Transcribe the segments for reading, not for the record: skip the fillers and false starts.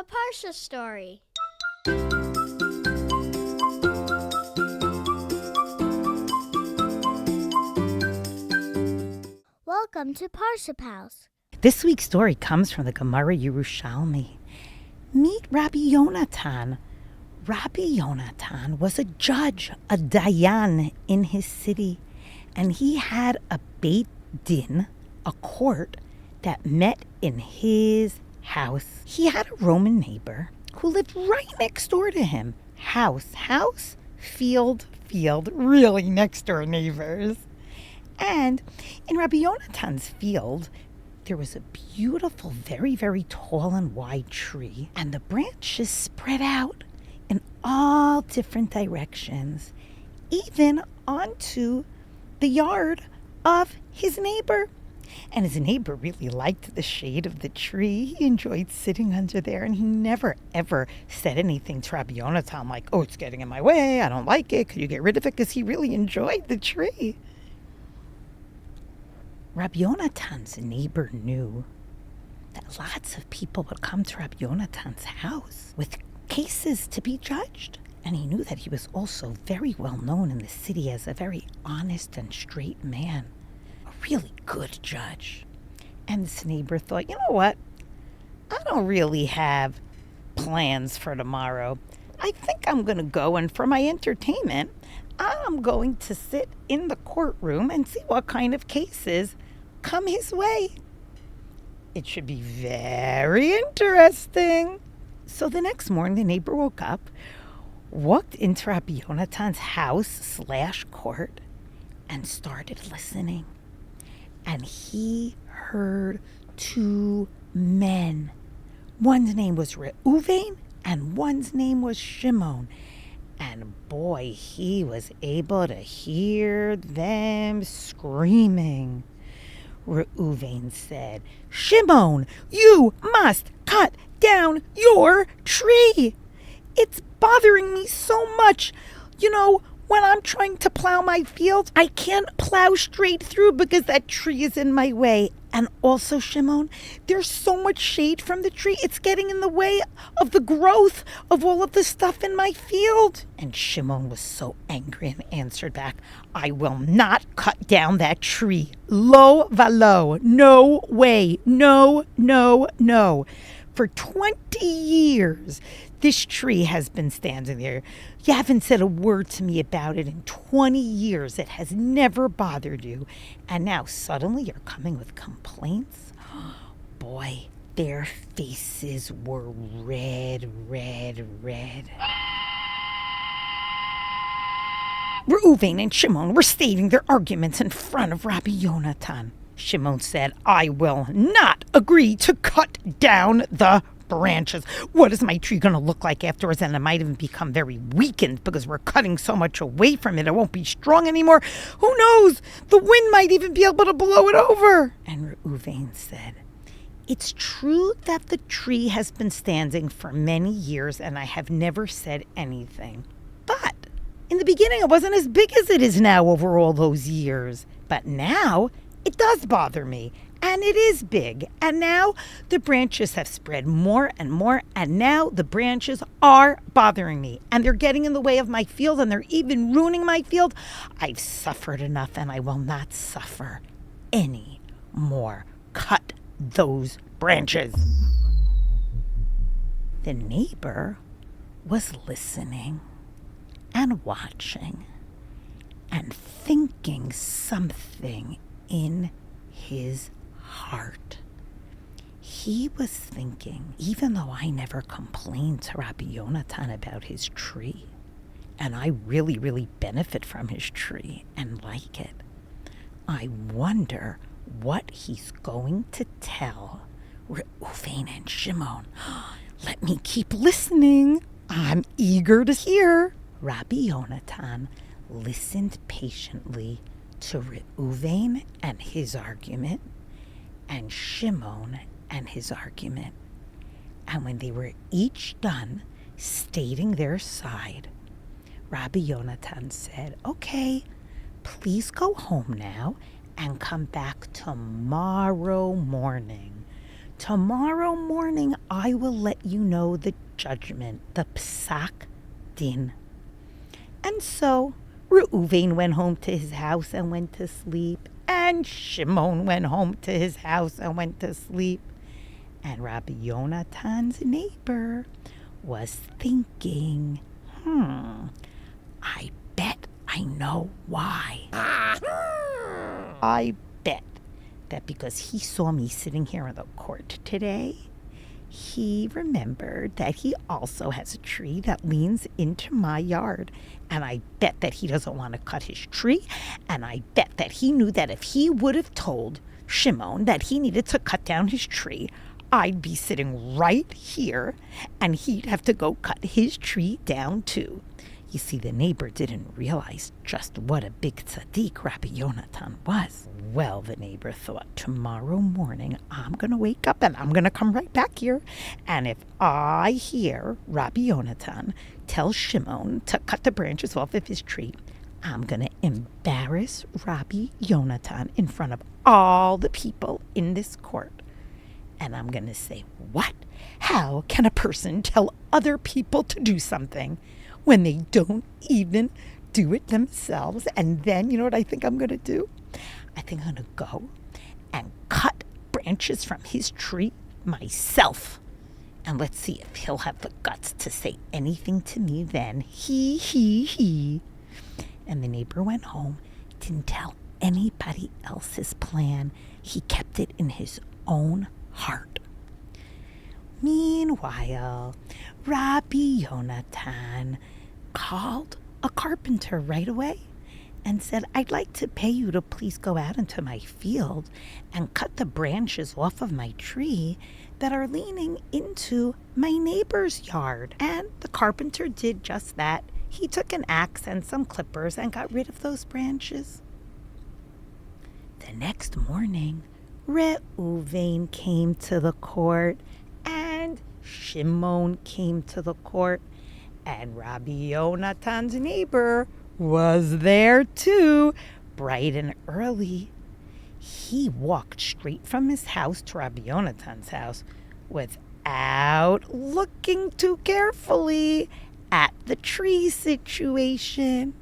a Parsha story. Welcome to Parsha House. This week's story comes from the Gemara Yerushalmi. Meet Rabbi Yonatan. Rabbi Yonatan was a judge, a dayan in his city, and he had a beit din, a court, that met in his house. He had a Roman neighbor who lived right next door to him. House, field, really next door neighbors. And in Rabbi Yonatan's field, there was a beautiful, very, very tall and wide tree, and the branches spread out in all different directions, even onto the yard of his neighbor. And his neighbor really liked the shade of the tree. He enjoyed sitting under there, and he never, ever said anything to Rabbi Yonatan like, oh, it's getting in my way, I don't like it, could you get rid of it? Because he really enjoyed the tree. Rabbi Yonatan's neighbor knew that lots of people would come to Rabbi Yonatan's house with cases to be judged. And he knew that he was also very well known in the city as a very honest and straight man, a really good judge. And this neighbor thought, you know what? I don't really have plans for tomorrow. I think I'm going to go, and for my entertainment, I'm going to sit in the courtroom and see what kind of cases come his way. It should be very interesting. So the next morning, the neighbor woke up, walked into Rabbi Yonatan's house/court, and started listening. And he heard two men. One's name was Reuvain, and one's name was Shimon. And boy, he was able to hear them screaming. Reuvain said, Shimon, you must cut down your tree. It's bothering me so much. You know, when I'm trying to plow my field, I can't plow straight through because that tree is in my way. And also, Shimon, there's so much shade from the tree. It's getting in the way of the growth of all of the stuff in my field. And Shimon was so angry and answered back, I will not cut down that tree. Lo valo. No way. No. For 20 years, this tree has been standing there. You haven't said a word to me about it in 20 years. It has never bothered you. And now suddenly you're coming with complaints? Boy, their faces were red. Reuvain and Shimon were stating their arguments in front of Rabbi Yonatan. Shimon said, I will not agree to cut down the branches. What is my tree going to look like afterwards? And it might even become very weakened because we're cutting so much away from it. It won't be strong anymore. Who knows? The wind might even be able to blow it over. And Reuvain said, it's true that the tree has been standing for many years and I have never said anything. But in the beginning, it wasn't as big as it is now over all those years. But now it does bother me. And it is big. And now the branches have spread more and more. And now the branches are bothering me. And they're getting in the way of my field. And they're even ruining my field. I've suffered enough and I will not suffer any more. Cut those branches. The neighbor was listening and watching and thinking something in his heart. He was thinking, even though I never complained to Rabbi Yonatan about his tree, and I really benefit from his tree and like it, I wonder what he's going to tell Reuvain and Shimon. Let me keep listening. I'm eager to hear. Rabbi Yonatan listened patiently to Reuvain and his argument, and Shimon and his argument. And when they were each done stating their side, Rabbi Yonatan said, okay, please go home now and come back tomorrow morning Tomorrow morning I will let you know the judgment, the psak din. And so Reuvain went home to his house and went to sleep, and Shimon went home to his house and went to sleep. And Rabbi Yonatan's neighbor was thinking, I bet I know why. I bet that because he saw me sitting here in the court today, he remembered that he also has a tree that leans into my yard. And I bet that he doesn't want to cut his tree. And I bet that he knew that if he would have told Shimon that he needed to cut down his tree, I'd be sitting right here and he'd have to go cut his tree down too. You see, the neighbor didn't realize just what a big tzaddik Rabbi Yonatan was. Well, the neighbor thought, tomorrow morning I'm going to wake up and I'm going to come right back here. And if I hear Rabbi Yonatan tell Shimon to cut the branches off of his tree, I'm going to embarrass Rabbi Yonatan in front of all the people in this court. And I'm going to say, what? How can a person tell other people to do something when they don't even do it themselves? And then, you know what I think I'm going to do? I think I'm going to go and cut branches from his tree myself. And let's see if he'll have the guts to say anything to me then. He. And the neighbor went home, didn't tell anybody else his plan. He kept it in his own heart. Meanwhile, Rabbi Yonatan called a carpenter right away and said, I'd like to pay you to please go out into my field and cut the branches off of my tree that are leaning into my neighbor's yard. And the carpenter did just that. He took an axe and some clippers and got rid of those branches. The next morning, Reuvain came to the court, and Shimon came to the court, and Rabbi Yonatan's neighbor was there too, bright and early. He walked straight from his house to Rabbi Yonatan's house without looking too carefully at the tree situation.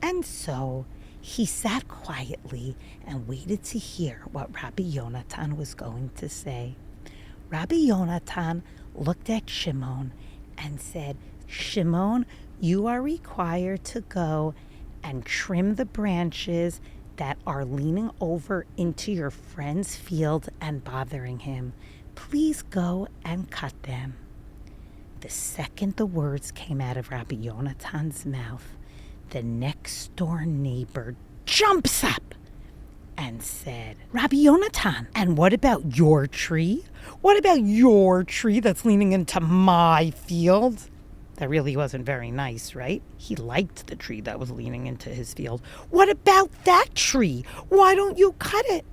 And so he sat quietly and waited to hear what Rabbi Yonatan was going to say. Rabbi Yonatan looked at Shimon and said, Shimon, you are required to go and trim the branches that are leaning over into your friend's field and bothering him. Please go and cut them. The second the words came out of Rabbi Yonatan's mouth, the next door neighbor jumps up and said, Rabbi Yonatan, and what about your tree? What about your tree that's leaning into my field? That really wasn't very nice, right? He liked the tree that was leaning into his field. What about that tree? Why don't you cut it?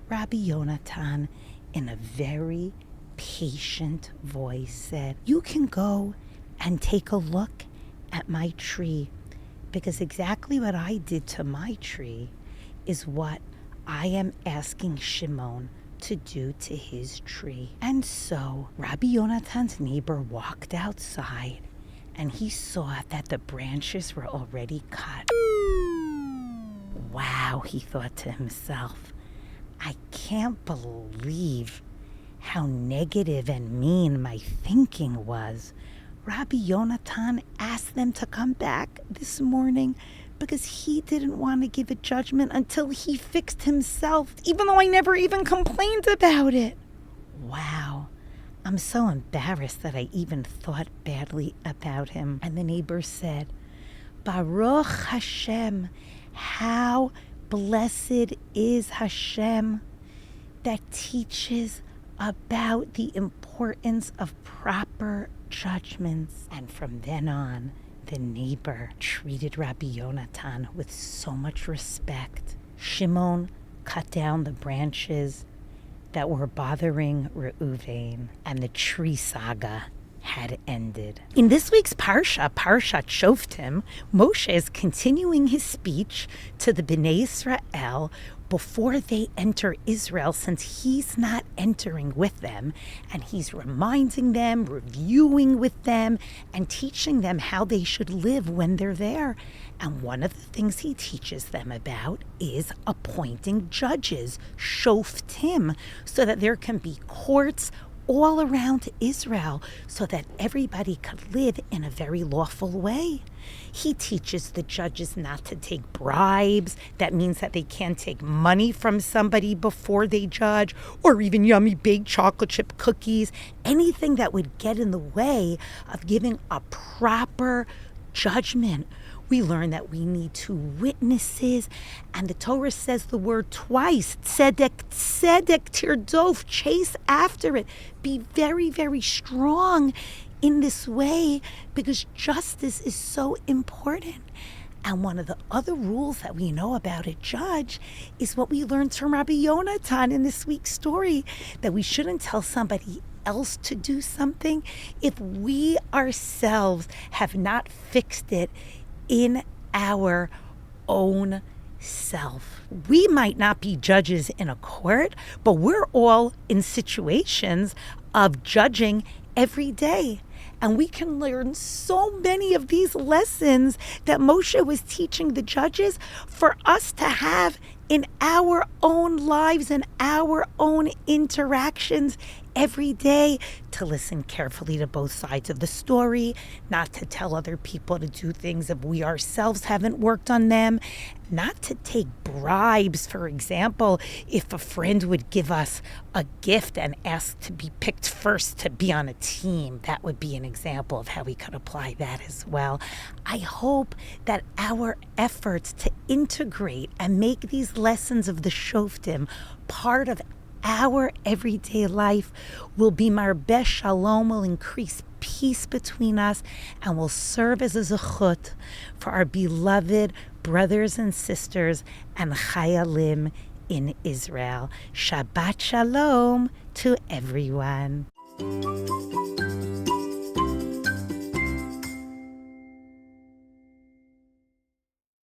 Rabbi Yonatan, in a very patient voice, said, you can go and take a look at my tree, because exactly what I did to my tree is what I am asking Shimon to do to his tree. And so Rabbi Yonatan's neighbor walked outside, and he saw that the branches were already cut. Wow, he thought to himself, I can't believe how negative and mean my thinking was. Rabbi Yonatan asked them to come back this morning because he didn't want to give a judgment until he fixed himself, even though I never even complained about it. Wow, I'm so embarrassed that I even thought badly about him. And the neighbor said, Baruch Hashem, how blessed is Hashem that teaches about the importance of proper judgments. And from then on, the neighbor treated Rabbi Yonatan with so much respect. Shimon cut down the branches that were bothering Reuvain, and the tree saga had ended. In this week's Parashat Shoftim, Moshe is continuing his speech to the Bnei Israel, before they enter Israel, since he's not entering with them, and he's reminding them, reviewing with them, and teaching them how they should live when they're there. And one of the things he teaches them about is appointing judges, Shoftim, so that there can be courts all around Israel so that everybody could live in a very lawful way. He teaches the judges not to take bribes. That means that they can't take money from somebody before they judge, or even yummy baked chocolate chip cookies, anything that would get in the way of giving a proper judgment. We learn that we need 2 witnesses, and the Torah says the word twice, tzedek, tzedek, tirdof, chase after it. Be very, very strong in this way, because justice is so important. And one of the other rules that we know about a judge is what we learned from Rabbi Yonatan in this week's story, that we shouldn't tell somebody else to do something if we ourselves have not fixed it in our own self. We might not be judges in a court, but we're all in situations of judging every day. And we can learn so many of these lessons that Moshe was teaching the judges for us to have in our own lives and our own interactions every day, to listen carefully to both sides of the story, not to tell other people to do things if we ourselves haven't worked on them, not to take bribes. For example, if a friend would give us a gift and ask to be picked first to be on a team, that would be an example of how we could apply that as well. I hope that our efforts to integrate and make these lessons of the Shoftim part of our everyday life will be marbeh shalom, will increase peace between us, and will serve as a zechut for our beloved brothers and sisters and chayalim in Israel. Shabbat shalom to everyone.